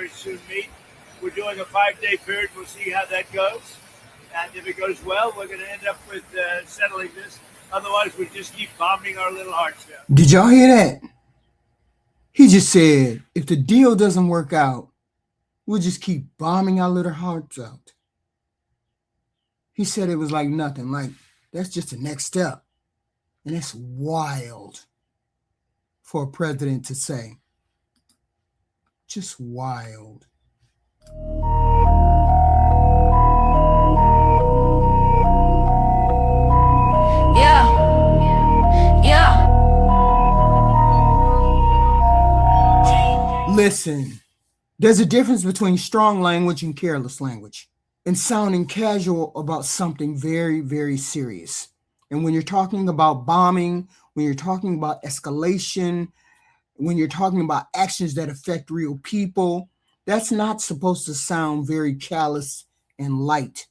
very soon meet. We're doing a 5-day period. We'll see how that goes. And if it goes well, we're going to end up with settling this. Otherwise, we just keep bombing our little hearts down. Did y'all hear that? He just said, if the deal doesn't work out, we'll just keep bombing our little hearts out. He said it was like nothing, like that's just the next step. And it's wild for a president to say. Just wild. Listen, there's a difference between strong language and careless language and sounding casual about something very, very serious. And when you're talking about bombing, when you're talking about escalation, when you're talking about actions that affect real people, that's not supposed to sound very callous and light.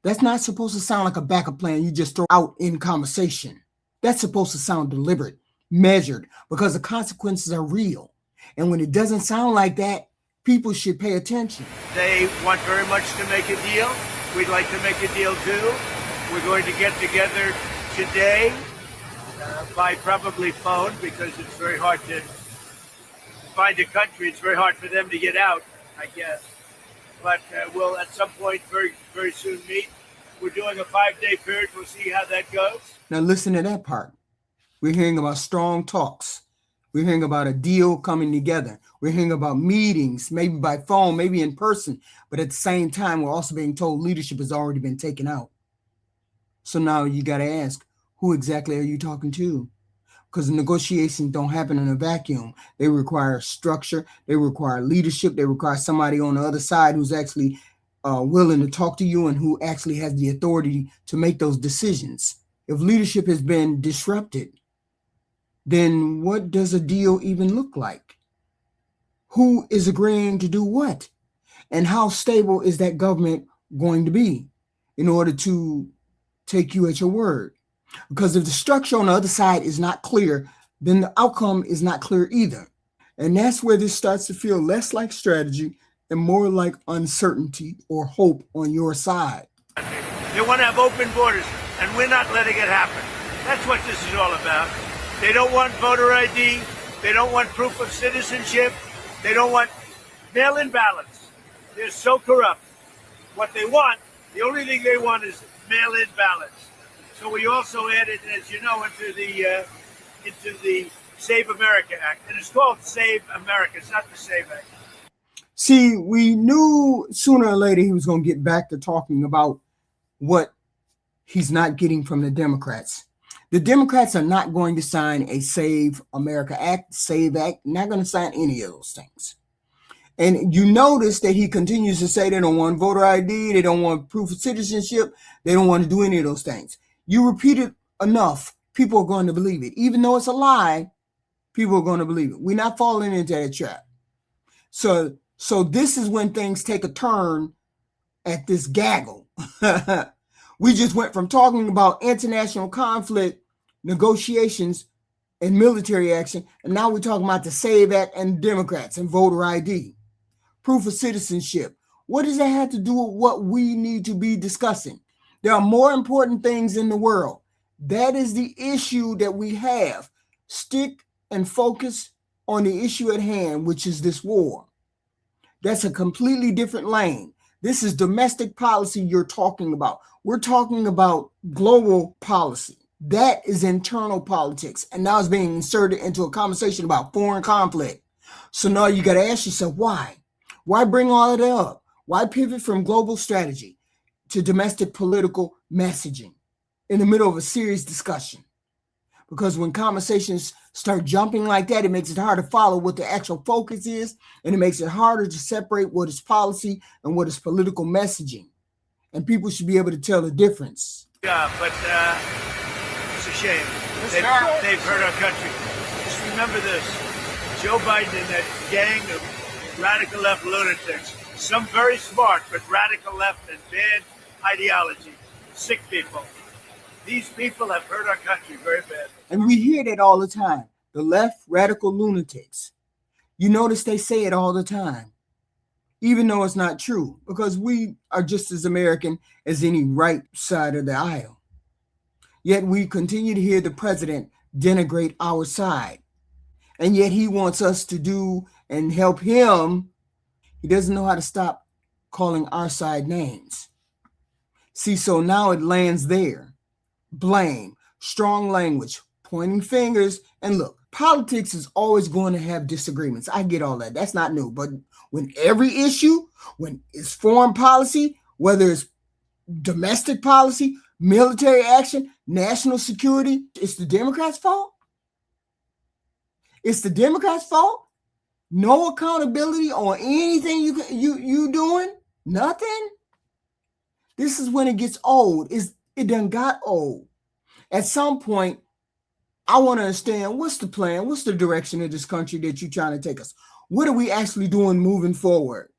That's not supposed to sound like a backup plan you just throw out in conversation. That's supposed to sound deliberate, measured, because the consequences are real. And when it doesn't sound like that, people should pay attention. They want very much to make a deal. We'd like to make a deal too. We're going to get together today by probably phone because it's very hard to find a country. It's very hard for them to get out, I guess. But we'll at some point very, very soon meet. We're doing a 5-day period. We'll see how that goes. Now listen to that part. We're hearing about strong talks. We're hearing about a deal coming together. We're hearing about meetings, maybe by phone, maybe in person. But at the same time, we're also being told leadership has already been taken out. So now you got to ask, who exactly are you talking to? Because negotiations don't happen in a vacuum. They require structure. They require leadership. They require somebody on the other side who's actually willing to talk to you and who actually has the authority to make those decisions. If leadership has been disrupted, then what does a deal even look like? Who is agreeing to do what? And how stable is that government going to be in order to take you at your word? Because if the structure on the other side is not clear, then the outcome is not clear either. And that's where this starts to feel less like strategy and more like uncertainty or hope on your side. They want to have open borders, and we're not letting it happen. That's what this is all about. They don't want voter ID. They don't want proof of citizenship. They don't want mail-in ballots. They're so corrupt. What they want, the only thing they want is mail-in ballots. So we also added, as you know, into the Save America Act. And it's called Save America. It's not the Save Act. See, we knew sooner or later he was going to get back to talking about what he's not getting from the Democrats. The Democrats are not going to sign a Save America Act, Save Act, not going to sign any of those things. And you notice that he continues to say they don't want voter ID, they don't want proof of citizenship, they don't want to do any of those things. You repeat it enough, people are going to believe it. Even though it's a lie, people are going to believe it. We're not falling into that trap. So this is when things take a turn at this gaggle. We just went from talking about international conflict, negotiations, and military action, and now we're talking about the Save Act and Democrats and voter ID, proof of citizenship. What does that have to do with what we need to be discussing? There are more important things in the world. That is the issue that we have. Stick and focus on the issue at hand, which is this war. That's a completely different lane. This is domestic policy you're talking about. We're talking about global policy. That is internal politics. And now it's being inserted into a conversation about foreign conflict. So now you got to ask yourself, why? Why bring all of that up? Why pivot from global strategy to domestic political messaging in the middle of a serious discussion? Because when conversations start jumping like that, it makes it hard to follow what the actual focus is, and it makes it harder to separate what is policy and what is political messaging. And people should be able to tell the difference. Yeah, but it's a shame. They've hurt our country. Just remember this. Joe Biden and that gang of radical left lunatics, some very smart, but radical left and bad ideology, sick people. These people have hurt our country very badly. And we hear that all the time. The left, radical lunatics. You notice they say it all the time. even though it's not true, because we are just as American as any right side of the aisle. Yet we continue to hear the president denigrate our side. And yet he wants us to do and help him. He doesn't know how to stop calling our side names. See, so now it lands there. Blame, strong language, pointing fingers. And look, politics is always going to have disagreements. I get all that. That's not new. But when every issue, when it's foreign policy, whether it's domestic policy, military action, national security, it's the Democrats' fault? It's the Democrats' fault? No accountability on anything you doing? Nothing? This is when it gets old. It done got old. At some point, I want to understand, what's the plan? What's the direction of this country that you're trying to take us? What are we actually doing moving forward?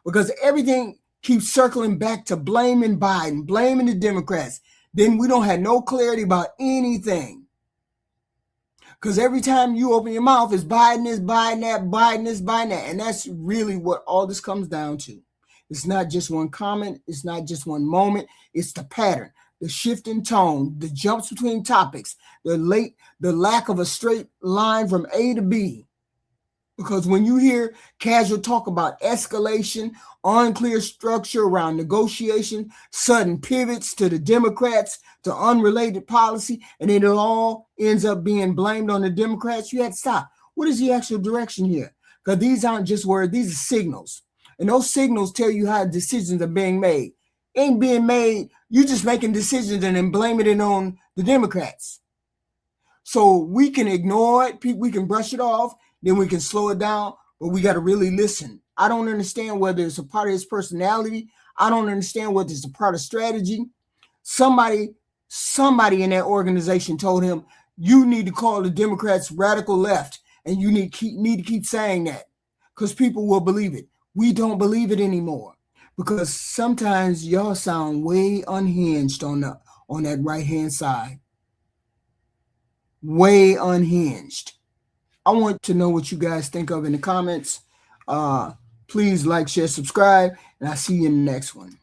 Because everything keeps circling back to blaming Biden, blaming the Democrats. Then we don't have no clarity about anything. Because every time you open your mouth, it's Biden this, Biden that, Biden this, Biden that. And that's really what all this comes down to. It's not just one comment. It's not just one moment. It's the pattern, the shift in tone, the jumps between topics, the lack of a straight line from A to B. Because when you hear casual talk about escalation, unclear structure around negotiation, sudden pivots to the Democrats, to unrelated policy, and it all ends up being blamed on the Democrats, you have to stop. What is the actual direction here? Because these aren't just words, these are signals. And those signals tell you how decisions are being made. Ain't being made, you're just making decisions and then blaming it on the Democrats. So we can ignore it, we can brush it off, then we can slow it down, but we got to really listen. I don't understand whether it's a part of his personality. I don't understand whether it's a part of strategy. Somebody in that organization told him, you need to call the Democrats radical left, and you need to keep saying that because people will believe it. We don't believe it anymore because sometimes y'all sound way unhinged on that right-hand side. Way unhinged. I want to know what you guys think of in the comments. Please like, share, subscribe, and I'll see you in the next one.